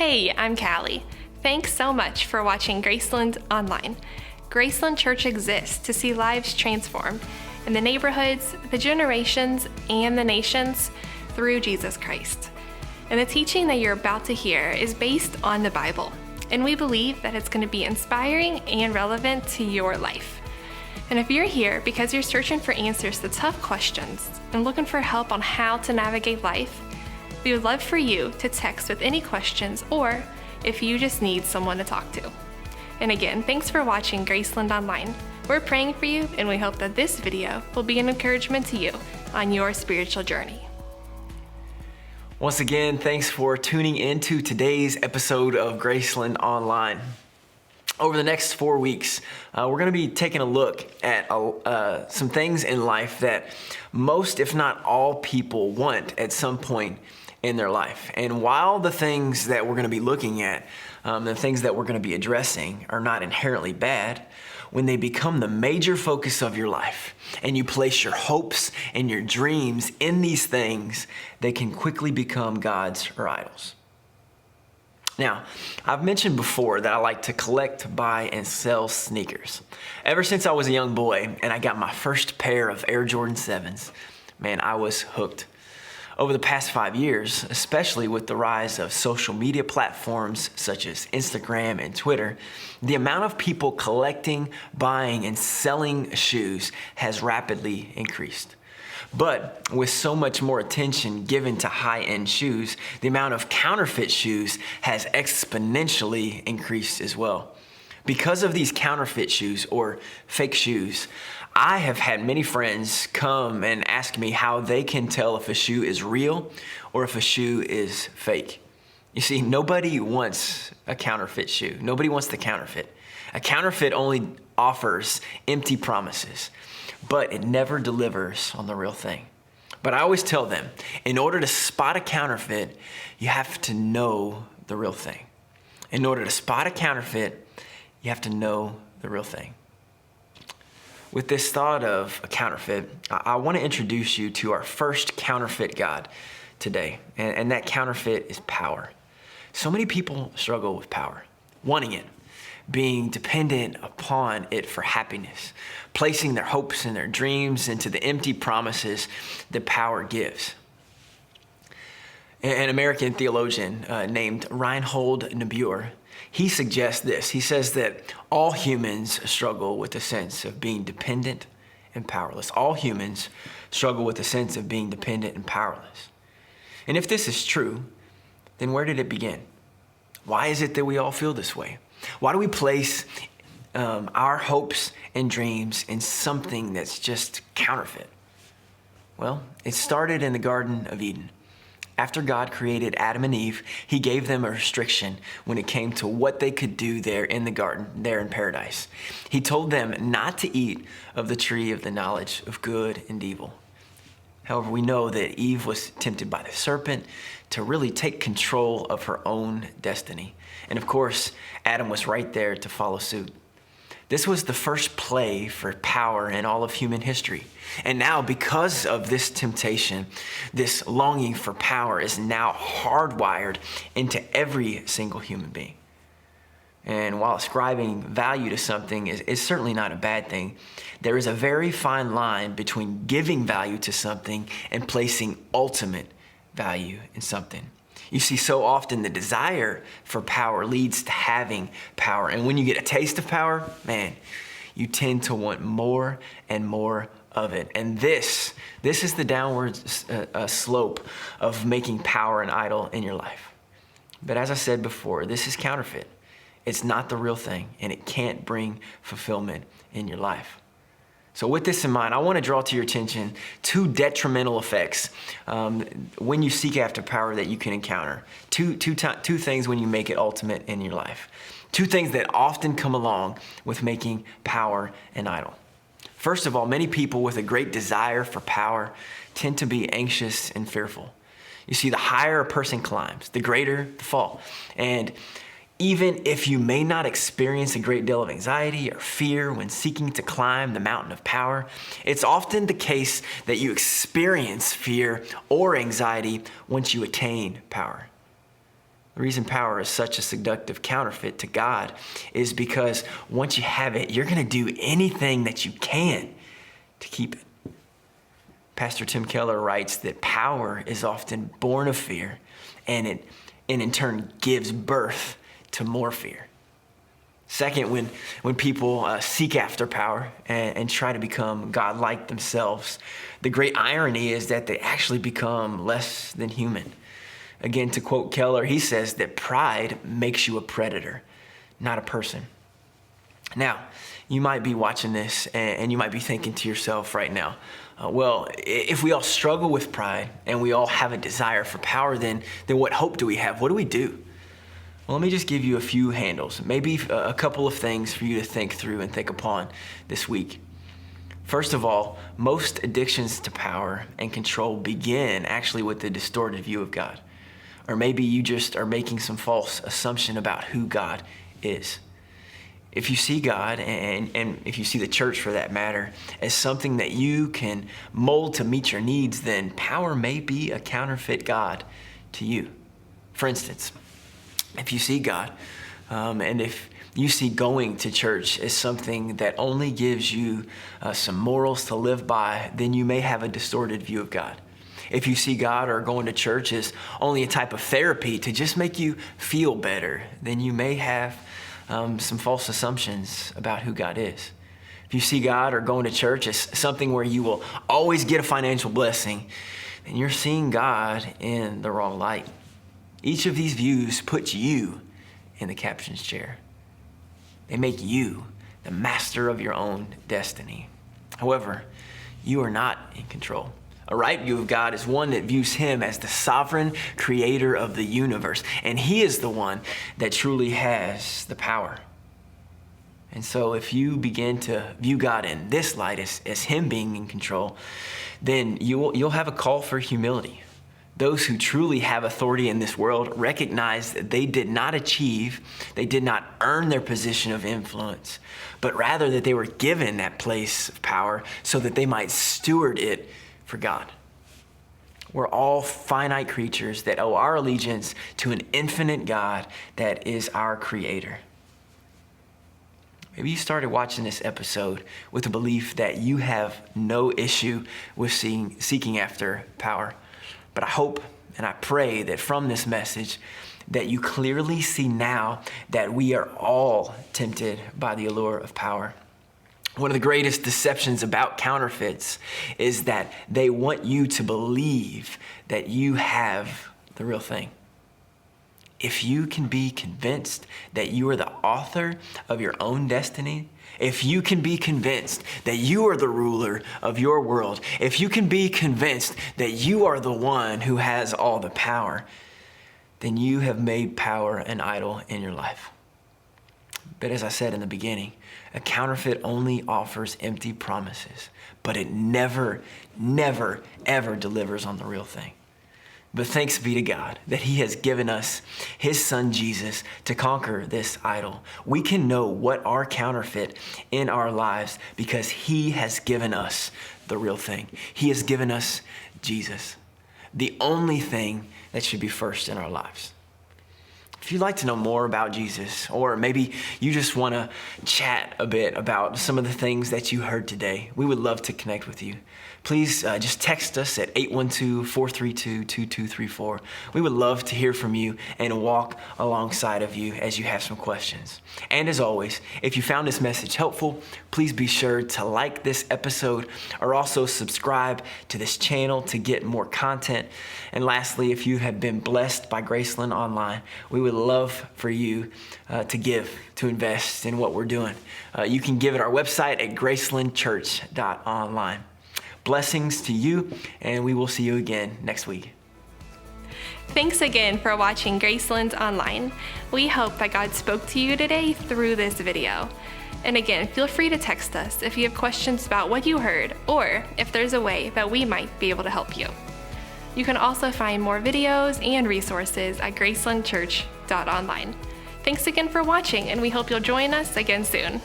Hey, I'm Callie. Thanks so much for watching Graceland Online. Graceland Church exists to see lives transformed in the neighborhoods, the generations, and the nations through Jesus Christ. And the teaching that you're about to hear is based on the Bible, and we believe that it's going to be inspiring and relevant to your life. And if you're here because you're searching for answers to tough questions and looking for help on how to navigate life, we would love for you to text with any questions or if you just need someone to talk to. And again, thanks for watching Graceland Online. We're praying for you, and we hope that this video will be an encouragement to you on your spiritual journey. Once again, thanks for tuning into today's episode of Graceland Online. Over the next 4 weeks, we're going to be taking a look at some things in life that most, if not all, people want at some point in their life. And while the things that we're going to be looking at, the things that we're going to be addressing are not inherently bad, when they become the major focus of your life and you place your hopes and your dreams in these things, they can quickly become gods or idols. Now, I've mentioned before that I like to collect, buy, and sell sneakers. Ever since I was a young boy and I got my first pair of Air Jordan 7s, man, I was hooked. Over the past 5 years, especially with the rise of social media platforms such as Instagram and Twitter, the amount of people collecting, buying, and selling shoes has rapidly increased. But with so much more attention given to high-end shoes, the amount of counterfeit shoes has exponentially increased as well. Because of these counterfeit shoes or fake shoes, I have had many friends come and ask me how they can tell if a shoe is real or if a shoe is fake. You see, nobody wants a counterfeit shoe. Nobody wants the counterfeit. A counterfeit only offers empty promises, but it never delivers on the real thing. But I always tell them, in order to spot a counterfeit, you have to know the real thing. In order to spot a counterfeit, you have to know the real thing. With this thought of a counterfeit, I want to introduce you to our first counterfeit god today, and that counterfeit is power. So many people struggle with power, wanting it, being dependent upon it for happiness, placing their hopes and their dreams into the empty promises that power gives. An American theologian named Reinhold Niebuhr, he suggests this. He says that all humans struggle with a sense of being dependent and powerless. All humans struggle with a sense of being dependent and powerless. And if this is true, then where did it begin? Why is it that we all feel this way? Why do we place our hopes and dreams in something that's just counterfeit? Well, it started in the Garden of Eden. After God created Adam and Eve, he gave them a restriction when it came to what they could do there in the garden, there in paradise. He told them not to eat of the tree of the knowledge of good and evil. However, we know that Eve was tempted by the serpent to really take control of her own destiny. And of course, Adam was right there to follow suit. This was the first play for power in all of human history. And now, because of this temptation, this longing for power is now hardwired into every single human being. And while ascribing value to something is certainly not a bad thing, there is a very fine line between giving value to something and placing ultimate value in something. You see, so often the desire for power leads to having power. And when you get a taste of power, man, you tend to want more and more of it. And this is the downward slope of making power an idol in your life. But as I said before, this is counterfeit. It's not the real thing, and it can't bring fulfillment in your life. So with this in mind, I want to draw to your attention two detrimental effects when you seek after power that you can encounter. Two things when you make it ultimate in your life. Two things that often come along with making power an idol. First of all, many people with a great desire for power tend to be anxious and fearful. You see, the higher a person climbs, the greater the fall. And even if you may not experience a great deal of anxiety or fear when seeking to climb the mountain of power, it's often the case that you experience fear or anxiety once you attain power. The reason power is such a seductive counterfeit to God is because once you have it, you're going to do anything that you can to keep it. Pastor Tim Keller writes that power is often born of fear, and in turn gives birth to more fear. Second, when people seek after power and try to become God-like themselves, the great irony is that they actually become less than human. Again, to quote Keller, he says that pride makes you a predator, not a person. Now, you might be watching this and you might be thinking to yourself right now, well, if we all struggle with pride and we all have a desire for power, then what hope do we have? What do we do? Well, let me just give you a few handles, maybe a couple of things for you to think through and think upon this week. First of all, most addictions to power and control begin actually with a distorted view of God. Or maybe you just are making some false assumption about who God is. If you see God, and if you see the church for that matter, as something that you can mold to meet your needs, then power may be a counterfeit God to you. For instance, if you see God, and if you see going to church as something that only gives you some morals to live by, then you may have a distorted view of God. If you see God or going to church as only a type of therapy to just make you feel better, then you may have some false assumptions about who God is. If you see God or going to church as something where you will always get a financial blessing, then you're seeing God in the wrong light. Each of these views puts you in the captain's chair. They make you the master of your own destiny. However, you are not in control. A right view of God is one that views him as the sovereign creator of the universe, and he is the one that truly has the power. And so if you begin to view God in this light as him being in control, then you'll have a call for humility. Those who truly have authority in this world recognize that they did not earn their position of influence, but rather that they were given that place of power so that they might steward it for God. We're all finite creatures that owe our allegiance to an infinite God that is our creator. Maybe you started watching this episode with the belief that you have no issue with seeking after power. But I hope and I pray that from this message that you clearly see now that we are all tempted by the allure of power. One of the greatest deceptions about counterfeits is that they want you to believe that you have the real thing. If you can be convinced that you are the author of your own destiny, if you can be convinced that you are the ruler of your world, if you can be convinced that you are the one who has all the power, then you have made power an idol in your life. But as I said in the beginning, a counterfeit only offers empty promises, but it never, ever delivers on the real thing. But thanks be to God that he has given us his son Jesus to conquer this idol. We can know what our counterfeit in our lives because he has given us the real thing. He has given us Jesus, the only thing that should be first in our lives. If you'd like to know more about Jesus, or maybe you just want to chat a bit about some of the things that you heard today, we would love to connect with you. Please just text us at 812-432-2234. We would love to hear from you and walk alongside of you as you have some questions. And as always, if you found this message helpful, please be sure to like this episode or also subscribe to this channel to get more content. And lastly, if you have been blessed by Graceland Online, we would love for you to invest in what we're doing. You can give at our website at gracelandchurch.online. Blessings to you, and we will see you again next week. Thanks again for watching Graceland Online. We hope that God spoke to you today through this video. And again, feel free to text us if you have questions about what you heard, or if there's a way that we might be able to help you. You can also find more videos and resources at gracelandchurch.online. Thanks again for watching, and we hope you'll join us again soon.